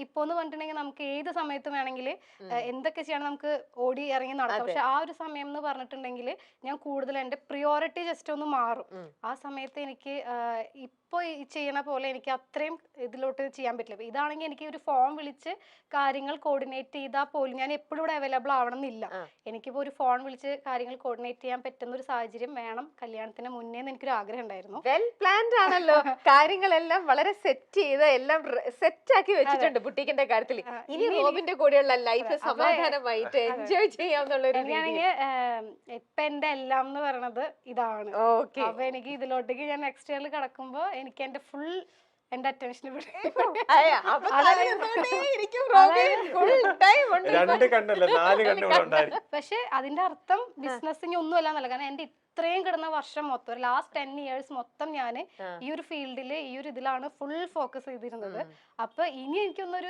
ഇപ്പൊ എന്ന് പറഞ്ഞിട്ടുണ്ടെങ്കിൽ നമുക്ക് ഏത് സമയത്തും വേണമെങ്കിൽ എന്തൊക്കെ ചെയ്യണം നമുക്ക് ഓടി ഇറങ്ങി നടക്കാം. പക്ഷെ ആ ഒരു സമയം എന്ന് പറഞ്ഞിട്ടുണ്ടെങ്കിൽ ഞാൻ കൂടുതൽ എന്റെ പ്രിയോറിറ്റി ജസ്റ്റ് ഒന്ന് മാറും. ആ സമയത്ത് എനിക്ക് ഇപ്പൊ ഈ ചെയ്യണ പോലെ എനിക്ക് അത്രയും ഇതിലോട്ട് ചെയ്യാൻ പറ്റില്ല. ഇതാണെങ്കിൽ എനിക്ക് ഒരു ഫോൺ വിളിച്ച് കാര്യങ്ങൾ കോർഡിനേറ്റ് ചെയ്താൽ പോലും ഞാൻ എപ്പോഴും ഇവിടെ അവൈലബിൾ ആവണം എന്നില്ല. എനിക്കിപ്പോ ഒരു ഫോൺ വിളിച്ച് കാര്യങ്ങൾ കോർഡിനേറ്റ് ചെയ്യാൻ പറ്റുന്ന ഒരു സാഹചര്യം വേണം കല്യാണത്തിന് മുന്നേ എനിക്കൊരു ആഗ്രഹം ഉണ്ടായിരുന്നു. വെൽ പ്ലാൻഡ് ആണല്ലോ. കാര്യങ്ങളെല്ലാം വളരെ സെറ്റ് ചെയ്ത് എല്ലാം സെറ്റ് ആക്കി വെച്ചിട്ടുണ്ട് ബുട്ടീക്കിന്റെ കാര്യത്തിൽ. ഇനി റോബിന്റെ കൂടെയുള്ള ലൈഫ് സമാധാനമായിട്ട് എൻജോയ് ചെയ്യാന്നുള്ള ഒരു ഇപ്പൊ എന്റെ എല്ലാം എന്ന് പറയുന്നത് ഇതാണ്. അപ്പൊ എനിക്ക് ഇതിലോട്ടേക്ക് ഞാൻ നെക്സ്റ്റ് ഇയറിൽ കടക്കുമ്പോ എനിക്ക് എന്റെ ഫുൾ എന്റെ അറ്റൻഷൻ പക്ഷെ അതിന്റെ അർത്ഥം ബിസിനസ്സിന് ഒന്നും അല്ല എന്നല്ല. കാരണം എന്റെ ഇത്രയും കിടന്ന വർഷം മൊത്തം ഒരു ലാസ്റ്റ് 10 years മൊത്തം ഞാൻ ഈ ഒരു ഫീൽഡില് ഈ ഒരു ഇതിലാണ് ഫുൾ ഫോക്കസ് ചെയ്തിരുന്നത്. അപ്പൊ ഇനി എനിക്കൊന്നൊരു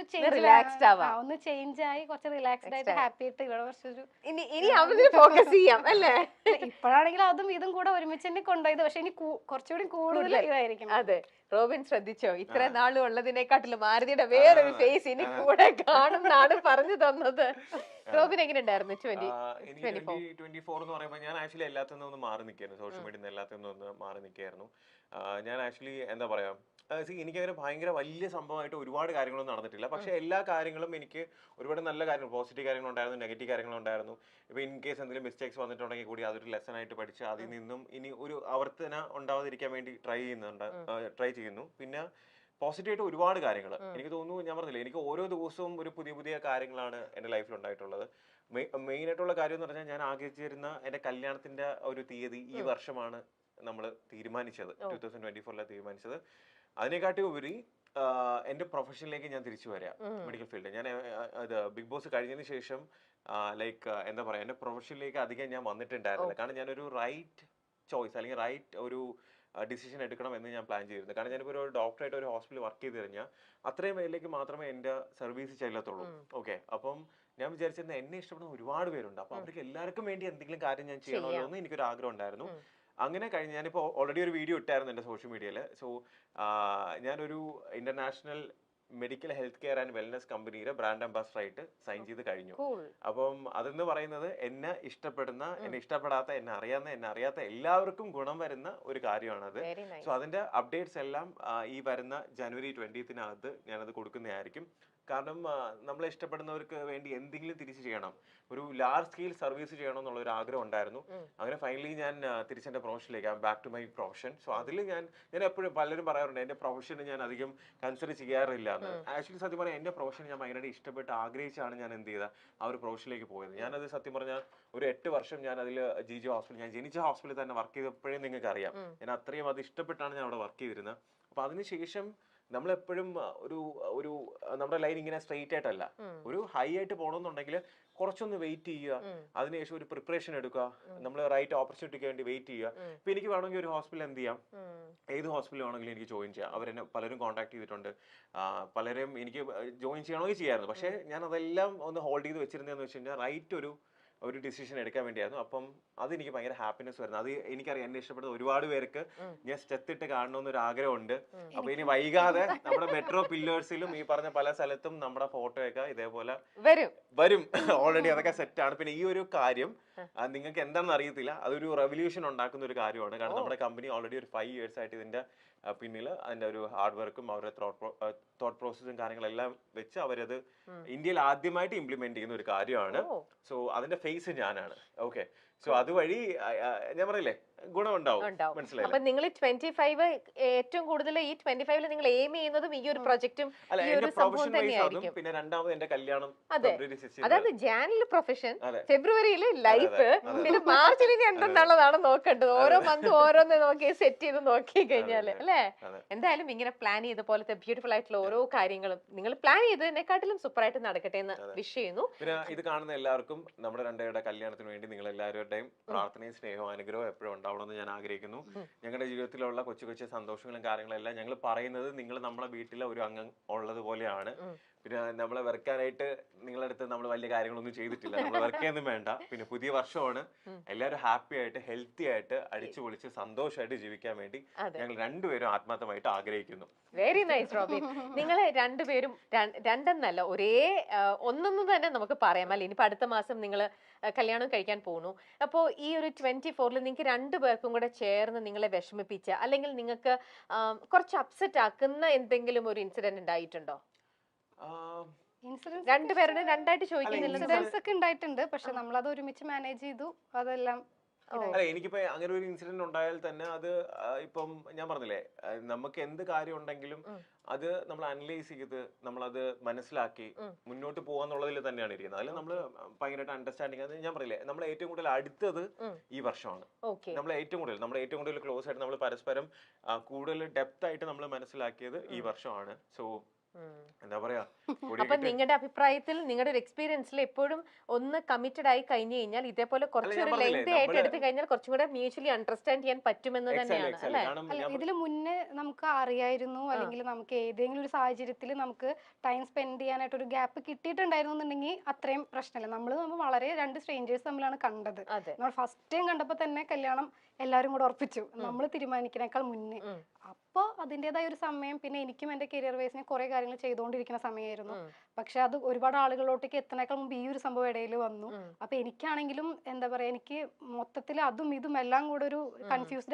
ഒന്ന് ചേഞ്ച് ആയി കുറച്ച് റിലാക്സ്ഡ് ആയിട്ട് ഹാപ്പി ആയിട്ട് ഇവിടെ കുറച്ചൊരു ഫോക്കസ് ചെയ്യാം അല്ലേ. ഇപ്പോഴാണെങ്കിൽ അതും ഇതും കൂടെ ഒരുമിച്ച് തന്നെ കൊണ്ടുപോയത്. പക്ഷെ ഇനി കുറച്ചുകൂടി കൂടുതൽ ഇതായിരിക്കും. അതെ, റോബിൻ ശ്രദ്ധിച്ചോ, ഇത്ര നാളും ഉള്ളതിനെക്കാട്ടിലും മാരുതിയുടെ വേറൊരു ഫേസ് ഇനി കൂടെ കാണുന്നാണ് പറഞ്ഞു തന്നത്. റോബിൻ എങ്ങനെ ഉണ്ടായിരുന്നു 2024 എന്ന് പറയുമ്പോൾ ഞാൻ ആക്ച്വലി എല്ലാത്തിനും ഒന്ന് മാറി നിൽക്കായിരുന്നു. സോഷ്യൽ മീഡിയ എല്ലാത്തിനും ഒന്ന് മാറി നിൽക്കായിരുന്നു. ഞാൻ ആക്ച്വലി എന്താ പറയാ, എനിക്കങ്ങനെ ഭയങ്കര വലിയ സംഭവമായിട്ട് ഒരുപാട് കാര്യങ്ങളൊന്നും നടന്നിട്ടില്ല. പക്ഷെ എല്ലാ കാര്യങ്ങളും എനിക്ക് ഒരുപാട് നല്ല കാര്യങ്ങൾ, പോസിറ്റീവ് കാര്യങ്ങളുണ്ടായിരുന്നു, നെഗറ്റീവ് കാര്യങ്ങളുണ്ടായിരുന്നു. ഇപ്പൊ ഇൻ കേസ് എന്തെങ്കിലും മിസ്റ്റേക്സ് വന്നിട്ടുണ്ടെങ്കിൽ കൂടി അതൊരു ലെസൺ ആയിട്ട് പഠിച്ച് അതിൽ നിന്നും ഇനി ഒരു ആവർത്തന ഉണ്ടാവാതിരിക്കാൻ വേണ്ടി ട്രൈ ചെയ്യുന്നു. പിന്നെ പോസിറ്റീവായിട്ട് ഒരുപാട് കാര്യങ്ങൾ എനിക്ക് തോന്നുന്നു. ഞാൻ പറഞ്ഞില്ലേ, എനിക്ക് ഓരോ ദിവസവും ഒരു പുതിയ പുതിയ കാര്യങ്ങളാണ് എൻ്റെ ലൈഫിൽ ഉണ്ടായിട്ടുള്ളത്. മെയിൻ ആയിട്ടുള്ള കാര്യം എന്ന് പറഞ്ഞാൽ ഞാൻ ആഗ്രഹിച്ചിരുന്ന എൻ്റെ കല്യാണത്തിന്റെ ഒരു തീയതി ഈ വർഷമാണ് നമ്മൾ തീരുമാനിച്ചത്. 2024 തീരുമാനിച്ചത്. അതിനെക്കാട്ടി ഉപരി എന്റെ പ്രൊഫഷനിലേക്ക് ഞാൻ തിരിച്ചു വരാം, മെഡിക്കൽ ഫീൽഡ്. ഞാൻ ബിഗ് ബോസ് കഴിഞ്ഞതിന് ശേഷം ലൈക്ക് എന്താ പറയാ, എന്റെ പ്രൊഫഷനിലേക്ക് അധികം ഞാൻ വന്നിട്ടുണ്ടായിരുന്നില്ല. കാരണം ഞാനൊരു റൈറ്റ് ചോയ്സ് അല്ലെങ്കിൽ റൈറ്റ് ഒരു ഡിസിഷൻ എടുക്കണം എന്ന് ഞാൻ പ്ലാൻ ചെയ്തിരുന്നത്. കാരണം ഞാനിപ്പോൾ ഒരു ഡോക്ടറായിട്ട് ഒരു ഹോസ്പിറ്റലിൽ വർക്ക് ചെയ്ത് കഴിഞ്ഞാൽ അത്രയും പേരിലേക്ക് മാത്രമേ എൻ്റെ സർവീസ് ചെല്ലത്തുള്ളൂ. ഓക്കെ, അപ്പം ഞാൻ വിചാരിച്ചിരുന്ന എന്നെ ഇഷ്ടപ്പെടുന്ന ഒരുപാട് പേരുണ്ട്. അപ്പൊ അവർക്ക് എല്ലാവർക്കും വേണ്ടി എന്തെങ്കിലും കാര്യം ഞാൻ ചെയ്യണമല്ലോ എന്ന് എനിക്കൊരു ആഗ്രഹം ഉണ്ടായിരുന്നു. അങ്ങനെ കഴിഞ്ഞ് ഞാനിപ്പോൾ ഓൾറെഡി ഒരു വീഡിയോ ഇട്ടായിരുന്നു എൻ്റെ സോഷ്യൽ മീഡിയയിൽ. സോ ഞാനൊരു international medical health care and wellness കമ്പനിയുടെ ബ്രാൻഡ് അംബാസഡർ ആയിട്ട് സൈൻ ചെയ്ത് കഴിഞ്ഞു. അപ്പം അതെന്ന് പറയുന്നത് എന്നെ ഇഷ്ടപ്പെടുന്ന, എന്നെ ഇഷ്ടപ്പെടാത്ത, എന്നെ അറിയാത്ത എല്ലാവർക്കും ഗുണം വരുന്ന ഒരു കാര്യമാണത്. സോ അതിന്റെ അപ്ഡേറ്റ്സ് എല്ലാം ഈ വരുന്ന January 20th ഞാനത് കൊടുക്കുന്നതായിരിക്കും. കാരണം നമ്മളെ ഇഷ്ടപ്പെടുന്നവർക്ക് വേണ്ടി എന്തെങ്കിലും തിരിച്ചു ചെയ്യണം, ഒരു ലാർജ് സ്കെയിൽ സർവീസ് ചെയ്യണം എന്നുള്ള ഒരു ആഗ്രഹം ഉണ്ടായിരുന്നു. അങ്ങനെ ഫൈനലി ഞാൻ തിരിച്ചെന്റെ പ്രൊഫഷനിലേക്ക്, back to my profession. So അതിൽ ഞാൻ എപ്പോഴും പലരും പറയാറുണ്ട് എന്റെ പ്രൊഫഷന് ഞാൻ അധികം കൺസിഡർ ചെയ്യാറില്ല എന്ന്. ആക്ച്വലി സത്യം പറഞ്ഞാൽ എന്റെ പ്രൊഫഷൻ ഞാൻ ഭയങ്കരമായിട്ട് ഇഷ്ടപ്പെട്ട് ആഗ്രഹിച്ചാണ് ഞാൻ എന്ത് ചെയ്ത ആ ഒരു പ്രൊഫഷനിലേക്ക് പോയത്. ഞാനത് സത്യം പറഞ്ഞാൽ ഒരു 8 വർഷം ഞാൻ അതിൽ ജിജോ ഹോസ്പിറ്റൽ, ഞാൻ ജനിച്ച ഹോസ്പിറ്റലിൽ തന്നെ വർക്ക് ചെയ്തപ്പോഴേ നിങ്ങൾക്ക് അറിയാം, ഞാൻ അത്രയും അത് ഇഷ്ടപ്പെട്ടാണ് ഞാൻ അവിടെ വർക്ക് ചെയ്തിരുന്നത്. അപ്പൊ അതിനുശേഷം നമ്മളെപ്പോഴും ഒരു നമ്മുടെ ലൈൻ ഇങ്ങനെ സ്ട്രെയിറ്റ് ആയിട്ടല്ല, ഒരു ഹൈ ആയിട്ട് പോകണമെന്നുണ്ടെങ്കിൽ കുറച്ചൊന്ന് വെയിറ്റ് ചെയ്യുക, അതിനുശേഷം ഒരു പ്രിപ്പറേഷൻ എടുക്കുക, നമ്മൾ റൈറ്റ് ഓപ്പർച്യൂണിറ്റിക്ക് വേണ്ടി വെയിറ്റ് ചെയ്യുക. ഇപ്പൊ എനിക്ക് വേണമെങ്കിൽ ഒരു ഹോസ്പിറ്റൽ എന്ത് ചെയ്യാം, ഏത് ഹോസ്പിറ്റൽ വേണമെങ്കിലും എനിക്ക് ജോയിൻ ചെയ്യാം. അവരെന്നെ പലരും കോൺടാക്ട് ചെയ്തിട്ടുണ്ട്, പലരും എനിക്ക് ജോയിൻ ചെയ്യണമെങ്കിൽ ചെയ്യായിരുന്നു. പക്ഷെ ഞാൻ അതെല്ലാം ഒന്ന് ഹോൾഡ് ചെയ്ത് വെച്ചിരുന്നതെന്ന് വെച്ച് കഴിഞ്ഞാൽ റൈറ്റ് ഒരു ഡിസിഷൻ എടുക്കാൻ വേണ്ടിയായിരുന്നു. അപ്പം അതെനിക്ക് ഭയങ്കര ഹാപ്പിനെസ് വരുന്നത്. അത് എനിക്കറിയാം എന്നെ ഇഷ്ടപ്പെടുന്ന ഒരുപാട് പേർക്ക് ഞാൻ സ്റ്റെത്തിട്ട് കാണണമെന്നൊരു ആഗ്രഹമുണ്ട്. അപ്പൊ ഇനി വൈകാതെ നമ്മുടെ മെട്രോ പില്ലേഴ്സിലും ഈ പറഞ്ഞ പല സ്ഥലത്തും നമ്മുടെ ഫോട്ടോയൊക്കെ ഇതേപോലെ വരും. ഓൾറെഡി അതൊക്കെ സെറ്റാണ്. പിന്നെ ഈ ഒരു കാര്യം നിങ്ങൾക്ക് എന്താണെന്ന് അറിയത്തില്ല, അതൊരു റെവല്യൂഷൻ ഉണ്ടാക്കുന്ന ഒരു കാര്യമാണ്. കാരണം നമ്മുടെ കമ്പനി ഓൾറെഡി ഒരു 5 years ആയിട്ട് ഇതിന്റെ പിന്നിൽ അതിന്റെ ഒരു ഹാർഡ് വർക്കും അവരുടെ തോട്ട് പ്രോസസ്സും കാര്യങ്ങളെല്ലാം വെച്ച് അവരത് ഇന്ത്യയിൽ ആദ്യമായിട്ട് ഇംപ്ലിമെന്റ് ചെയ്യുന്ന ഒരു കാര്യമാണ്. സോ അതിന്റെ ഫേസ് ഞാനാണ്. ഓക്കെ, സോ അതുവഴി ഞാൻ പറയില്ലേ ഗുണമുണ്ടാവും. മനസ്സിലായി. അപ്പൊ നിങ്ങൾ 25 ഏറ്റവും കൂടുതൽ ഈ 25 നിങ്ങൾ എയിം ചെയ്യുന്നതും ഈ ഒരു പ്രൊജക്റ്റും ഈ ഒരു സംഭവം തന്നെയായിരിക്കും. പിന്നെ രണ്ടാമത് എന്റെ കല്യാണം. അതായത് ജാനുവരി പ്രൊഫഷൻ, ഫെബ്രുവരിയിൽ ലൈഫ്, പിന്നെ മാർച്ചിൽ ഇനി എന്തെന്നുള്ളതാണ് നോക്കേണ്ടത്. ഓരോ മന്ത് ഓരോന്ന് നോക്കി സെറ്റ് ചെയ്ത് നോക്കി കഴിഞ്ഞാല് അല്ലേ. എന്തായാലും ഇങ്ങനെ പ്ലാൻ ചെയ്ത പോലത്തെ ബ്യൂട്ടിഫുൾ ആയിട്ടുള്ള ഓരോ കാര്യങ്ങളും നിങ്ങൾ പ്ലാൻ ചെയ്തതിനെക്കാട്ടിലും സൂപ്പർ ആയിട്ട് നടക്കട്ടെ എന്ന് വിഷ് ചെയ്യുന്നു. പിന്നെ ഇത് കാണുന്ന എല്ലാവർക്കും നമ്മുടെ രണ്ടുപേരുടെ കല്യാണത്തിന് വേണ്ടി നിങ്ങൾ എല്ലാവരുടെയും പ്രാർത്ഥനയും സ്നേഹവും അനുഗ്രഹവും എപ്പോഴും ഉണ്ടാവണമെന്ന് ഞാൻ ആഗ്രഹിക്കുന്നു. ഞങ്ങളുടെ ജീവിതത്തിലുള്ള കൊച്ചു കൊച്ചു സന്തോഷങ്ങളും കാര്യങ്ങളെല്ലാം ഞങ്ങൾ പറയുന്നത് നിങ്ങൾ നമ്മളെ വീട്ടിലെ ഒരു അംഗം ഉള്ളത് പോലെയാണ്. പിന്നെ നമ്മളെ വെറുക്കാനായിട്ട് നിങ്ങളുടെ അടുത്ത് നമ്മൾ വലിയ കാര്യങ്ങളൊന്നും ചെയ്തിട്ടില്ല. നമ്മൾ വെറുക്കൊന്നും വേണ്ട. പിന്നെ പുതിയ വർഷമാണ്, എല്ലാവരും ഹാപ്പി ആയിട്ട് ഹെൽത്തി ആയിട്ട് അടിച്ചു പൊളിച്ച് സന്തോഷമായിട്ട് ജീവിക്കാൻ വേണ്ടി ഞങ്ങൾ രണ്ടുപേരും ആത്മാർത്ഥമായിട്ട് ആഗ്രഹിക്കുന്നു. Very nice Robin. നിങ്ങൾ രണ്ടുപേരും രണ്ടെന്നല്ല ഒരേ ഒന്നെന്ന് തന്നെ നമുക്ക് പറയാം അല്ലെ. ഇനിയിപ്പോ അടുത്ത മാസം നിങ്ങൾ കല്യാണം കഴിക്കാൻ പോകുന്നു. അപ്പോൾ ഈ ഒരു 24-ൽ നിങ്ങൾക്ക് രണ്ടുപേർക്കും കൂടെ ചേർന്ന് നിങ്ങളെ വിഷമിപ്പിച്ച അല്ലെങ്കിൽ നിങ്ങൾക്ക് കുറച്ച് അപ്സെറ്റ് ആക്കുന്ന എന്തെങ്കിലും ഒരു ഇൻസിഡന്റ് ഉണ്ടായിട്ടുണ്ടോ? ഇൻസിഡൻസ് രണ്ടുപേരുടെ രണ്ടായിട്ട് ചോദിക്കുന്നില്ല. ഇൻസിഡൻസ് ഒക്കെ ഉണ്ടായിട്ടുണ്ട്, പക്ഷെ നമ്മളത് ഒരുമിച്ച് മാനേജ് ചെയ്തു. അതെല്ലാം അല്ല, എനിക്കിപ്പോ അങ്ങനെ ഒരു ഇൻസിഡന്റ് ഉണ്ടായാൽ തന്നെ അത് ഇപ്പം ഞാൻ പറഞ്ഞില്ലേ, നമുക്ക് എന്ത് കാര്യം ഉണ്ടെങ്കിലും അത് നമ്മൾ അനലൈസ് ചെയ്ത് നമ്മളത് മനസ്സിലാക്കി മുന്നോട്ട് പോവാന്നുള്ളതിൽ തന്നെയാണ് ഇരിക്കുന്നത്. അതിൽ നമ്മൾ ഭയങ്കരമായിട്ട് അണ്ടർസ്റ്റാൻഡിങ്. അത് ഞാൻ പറയില്ലേ, നമ്മൾ ഏറ്റവും കൂടുതൽ അടുത്തത് ഈ വർഷമാണ്. നമ്മൾ ഏറ്റവും കൂടുതൽ ക്ലോസ് ആയിട്ട് നമ്മൾ പരസ്പരം കൂടുതൽ ഡെപ്ത് ആയിട്ട് നമ്മൾ മനസ്സിലാക്കിയത് ഈ വർഷമാണ്. സോ എന്താ പറയാ, അപ്പൊ നിങ്ങളുടെ അഭിപ്രായത്തിൽ നിങ്ങളുടെ ഒരു എക്സ്പീരിയൻസിൽ എപ്പോഴും ഒന്ന് കമ്മിറ്റഡ് ആയി കഴിഞ്ഞു കഴിഞ്ഞാൽ ഇതേപോലെ കുറച്ചൊരു ലെങ്തി ആയിട്ട് എടുത്തു കഴിഞ്ഞാൽ കുറച്ചും കൂടെ മ്യൂച്വലി അണ്ടർസ്റ്റാൻഡ് ചെയ്യാൻ പറ്റുമെന്ന് തന്നെയാണ് അല്ലെ? അല്ല, ഇതില് മുന്നേ നമുക്ക് അറിയായിരുന്നു, അല്ലെങ്കിൽ നമുക്ക് ഏതെങ്കിലും ഒരു സാഹചര്യത്തിൽ നമുക്ക് ടൈം സ്പെൻഡ് ചെയ്യാനായിട്ട് ഒരു ഗ്യാപ്പ് കിട്ടിയിട്ടുണ്ടായിരുന്നു എന്നുണ്ടെങ്കിൽ അത്രയും പ്രശ്നമില്ല. നമ്മൾ വളരെ രണ്ട് സ്ട്രേഞ്ചേഴ്സ് തമ്മിലാണ് കണ്ടത്. നമ്മൾ ഫസ്റ്റ് ടൈം കണ്ടപ്പോ തന്നെ കല്യാണം എല്ലാവരും കൂടെ ഉറപ്പിച്ചു, നമ്മൾ തീരുമാനിക്കുന്നേക്കാൾ മുന്നേ. അപ്പൊ അതിൻ്റെതായ ഒരു സമയം, പിന്നെ എനിക്കും എന്റെ കരിയർ വൈസിന് കുറെ കാര്യങ്ങൾ ചെയ്തുകൊണ്ടിരിക്കുന്ന സമയമായിരുന്നു. പക്ഷെ അത് ഒരുപാട് ആളുകളിലോട്ടേക്ക് എത്തണേക്കാൾ മുമ്പ് ഈ ഒരു സംഭവം ഇടയിൽ വന്നു. അപ്പൊ എനിക്കാണെങ്കിലും എന്താ പറയാ, എനിക്ക് മൊത്തത്തിൽ അതും ഇതും എല്ലാം കൂടെ ഒരു കൺഫ്യൂസ്ഡ്